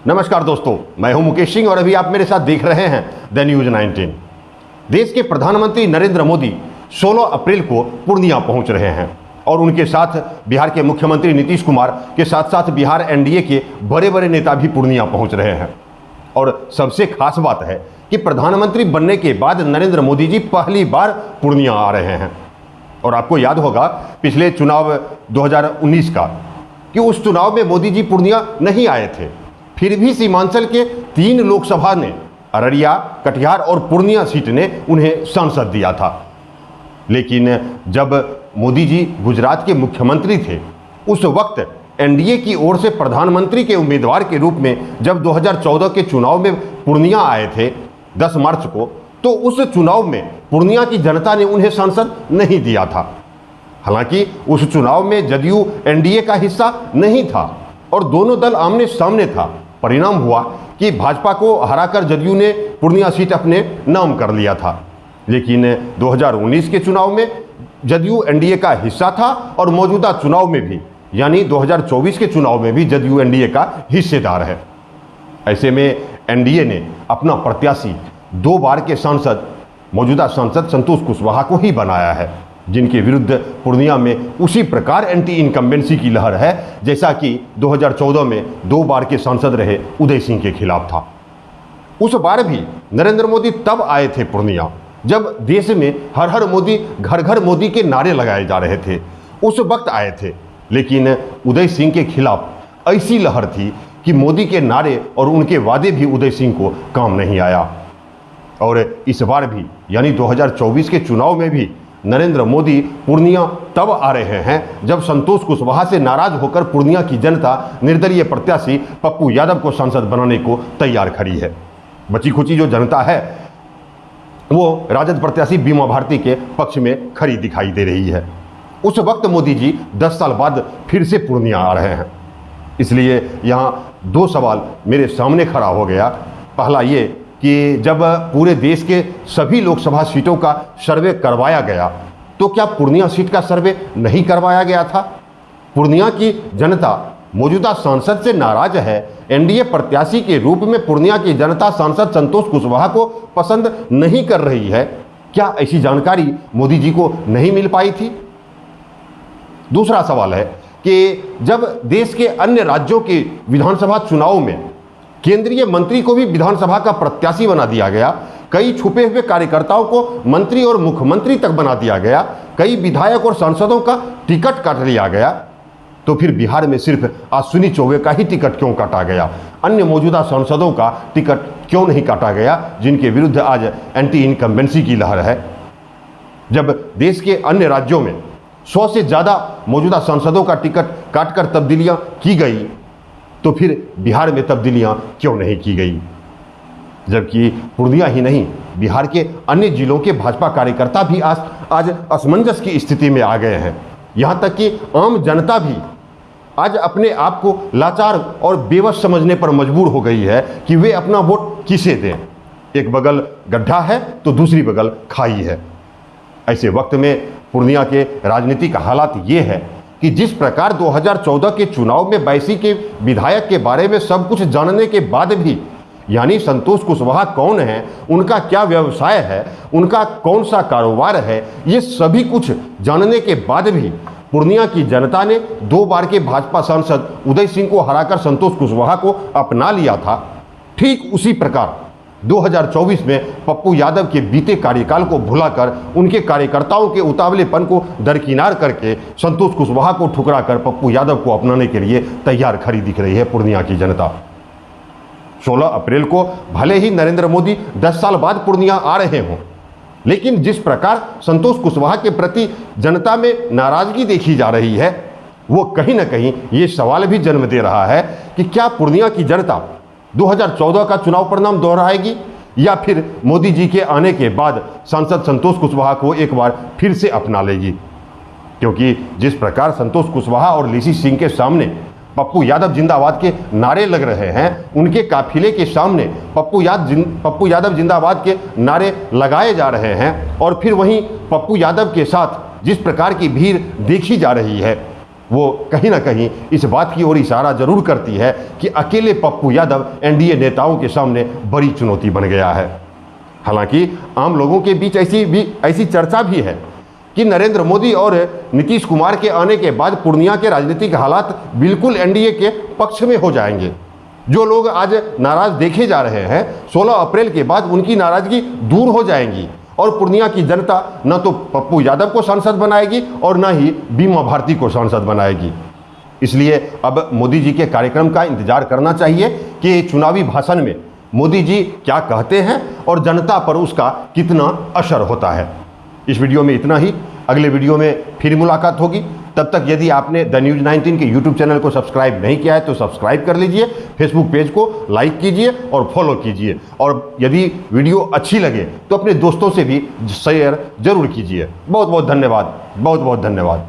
नमस्कार दोस्तों, मैं हूं मुकेश सिंह और अभी आप मेरे साथ देख रहे हैं द न्यूज 19। देश के प्रधानमंत्री नरेंद्र मोदी 16 अप्रैल को पूर्णिया पहुंच रहे हैं और उनके साथ बिहार के मुख्यमंत्री नीतीश कुमार के साथ साथ बिहार एनडीए के बड़े बड़े नेता भी पूर्णिया पहुंच रहे हैं। और सबसे खास बात है कि प्रधानमंत्री बनने के बाद नरेंद्र मोदी जी पहली बार पूर्णिया आ रहे हैं। और आपको याद होगा पिछले चुनाव 2019 का कि उस चुनाव में मोदी जी पूर्णिया नहीं आए थे, फिर भी सीमांचल के 3 लोकसभा ने अररिया, कटिहार और पूर्णिया सीट ने उन्हें सांसद दिया था। लेकिन जब मोदी जी गुजरात के मुख्यमंत्री थे उस वक्त एनडीए की ओर से प्रधानमंत्री के उम्मीदवार के रूप में जब 2014 के चुनाव में पूर्णिया आए थे 10 मार्च को, तो उस चुनाव में पूर्णिया की जनता ने उन्हें सांसद नहीं दिया था। हालांकि उस चुनाव में जदयू एनडीए का हिस्सा नहीं था और दोनों दल आमने सामने था। परिणाम हुआ कि भाजपा को हराकर जदयू ने पूर्णिया सीट अपने नाम कर लिया था। लेकिन 2019 के चुनाव में जदयू एनडीए का हिस्सा था और मौजूदा चुनाव में भी यानी 2024 के चुनाव में भी जदयू एनडीए का हिस्सेदार है। ऐसे में एनडीए ने अपना प्रत्याशी 2 बार के सांसद मौजूदा सांसद संतोष कुशवाहा को ही बनाया है, जिनके विरुद्ध पूर्णिया में उसी प्रकार एंटी इनकम्बेंसी की लहर है जैसा कि 2014 में 2 बार के सांसद रहे उदय सिंह के खिलाफ था। उस बार भी नरेंद्र मोदी तब आए थे पूर्णिया जब देश में हर हर मोदी, घर घर मोदी के नारे लगाए जा रहे थे, उस वक्त आए थे। लेकिन उदय सिंह के खिलाफ ऐसी लहर थी कि मोदी के नारे और उनके वादे भी उदय सिंह को काम नहीं आया। और इस बार भी यानी 2024 के चुनाव में भी नरेंद्र मोदी पूर्णिया तब आ रहे हैं जब संतोष कुशवाहा से नाराज होकर पूर्णिया की जनता निर्दलीय प्रत्याशी पप्पू यादव को सांसद बनाने को तैयार खड़ी है। बची खुची जो जनता है वो राजद प्रत्याशी बीमा भारती के पक्ष में खड़ी दिखाई दे रही है। उस वक्त मोदी जी 10 साल बाद फिर से पूर्णिया आ रहे हैं। इसलिए यहाँ 2 सवाल मेरे सामने खड़ा हो गया। पहला ये कि जब पूरे देश के सभी लोकसभा सीटों का सर्वे करवाया गया तो क्या पूर्णिया सीट का सर्वे नहीं करवाया गया था? पूर्णिया की जनता मौजूदा सांसद से नाराज है। एनडीए प्रत्याशी के रूप में पूर्णिया की जनता सांसद संतोष कुशवाहा को पसंद नहीं कर रही है। क्या ऐसी जानकारी मोदी जी को नहीं मिल पाई थी? दूसरा सवाल है कि जब देश के अन्य राज्यों के विधानसभा चुनाव में केंद्रीय मंत्री को भी विधानसभा का प्रत्याशी बना दिया गया, कई छुपे हुए कार्यकर्ताओं को मंत्री और मुख्यमंत्री तक बना दिया गया, कई विधायक और सांसदों का टिकट काट लिया गया, तो फिर बिहार में सिर्फ अश्विनी चौबे का ही टिकट क्यों काटा गया? अन्य मौजूदा सांसदों का टिकट क्यों नहीं काटा गया जिनके विरुद्ध आज एंटी इनकम्बेंसी की लहर है? जब देश के अन्य राज्यों में 100 से ज़्यादा मौजूदा सांसदों का टिकट काटकर तब्दीलियां की गई तो फिर बिहार में तब्दीलियां क्यों नहीं की गई? जबकि पूर्णिया ही नहीं, बिहार के अन्य जिलों के भाजपा कार्यकर्ता भी आज असमंजस की स्थिति में आ गए हैं। यहाँ तक कि आम जनता भी आज अपने आप को लाचार और बेबस समझने पर मजबूर हो गई है कि वे अपना वोट किसे दें। एक बगल गड्ढा है तो दूसरी बगल खाई है। ऐसे वक्त में पूर्णिया के राजनीतिक हालात ये है कि जिस प्रकार 2014 के चुनाव में बैसी के विधायक के बारे में सब कुछ जानने के बाद भी यानी संतोष कुशवाहा कौन है, उनका क्या व्यवसाय है, उनका कौन सा कारोबार है, ये सभी कुछ जानने के बाद भी पूर्णिया की जनता ने 2 बार के भाजपा सांसद उदय सिंह को हराकर संतोष कुशवाहा को अपना लिया था। ठीक उसी प्रकार 2024 में पप्पू यादव के बीते कार्यकाल को भुलाकर उनके कार्यकर्ताओं के उतावलेपन को दरकिनार करके संतोष कुशवाहा को ठुकराकर पप्पू यादव को अपनाने के लिए तैयार खड़ी दिख रही है पूर्णिया की जनता। 16 अप्रैल को भले ही नरेंद्र मोदी 10 साल बाद पूर्णिया आ रहे हों, लेकिन जिस प्रकार संतोष कुशवाहा के प्रति जनता में नाराजगी देखी जा रही है वो कहीं ना कहीं ये सवाल भी जन्म दे रहा है कि क्या पूर्णिया की जनता 2014 का चुनाव परिणाम दोहराएगी या फिर मोदी जी के आने के बाद सांसद संतोष कुशवाहा को एक बार फिर से अपना लेगी? क्योंकि जिस प्रकार संतोष कुशवाहा और लीसी सिंह के सामने पप्पू यादव जिंदाबाद के नारे लग रहे हैं, उनके काफिले के सामने पप्पू यादव जिंदाबाद के नारे लगाए जा रहे हैं और फिर वहीं पप्पू यादव के साथ जिस प्रकार की भीड़ देखी जा रही है, वो कहीं ना कहीं इस बात की ओर इशारा जरूर करती है कि अकेले पप्पू यादव एनडीए नेताओं के सामने बड़ी चुनौती बन गया है। हालांकि आम लोगों के बीच ऐसी चर्चा भी है कि नरेंद्र मोदी और नीतीश कुमार के आने के बाद पूर्णिया के राजनीतिक हालात बिल्कुल एनडीए के पक्ष में हो जाएंगे। जो लोग आज नाराज देखे जा रहे हैं, 16 अप्रैल के बाद उनकी नाराजगी दूर हो जाएंगी और पूर्णिया की जनता न तो पप्पू यादव को सांसद बनाएगी और न ही बीमा भारती को सांसद बनाएगी। इसलिए अब मोदी जी के कार्यक्रम का इंतजार करना चाहिए कि चुनावी भाषण में मोदी जी क्या कहते हैं और जनता पर उसका कितना असर होता है। इस वीडियो में इतना ही। अगले वीडियो में फिर मुलाकात होगी। तब तक यदि आपने द न्यूज़ 19 के यूट्यूब चैनल को सब्सक्राइब नहीं किया है तो सब्सक्राइब कर लीजिए, फेसबुक पेज को लाइक कीजिए और फॉलो कीजिए, और यदि वीडियो अच्छी लगे तो अपने दोस्तों से भी शेयर जरूर कीजिए। बहुत बहुत धन्यवाद, बहुत बहुत धन्यवाद।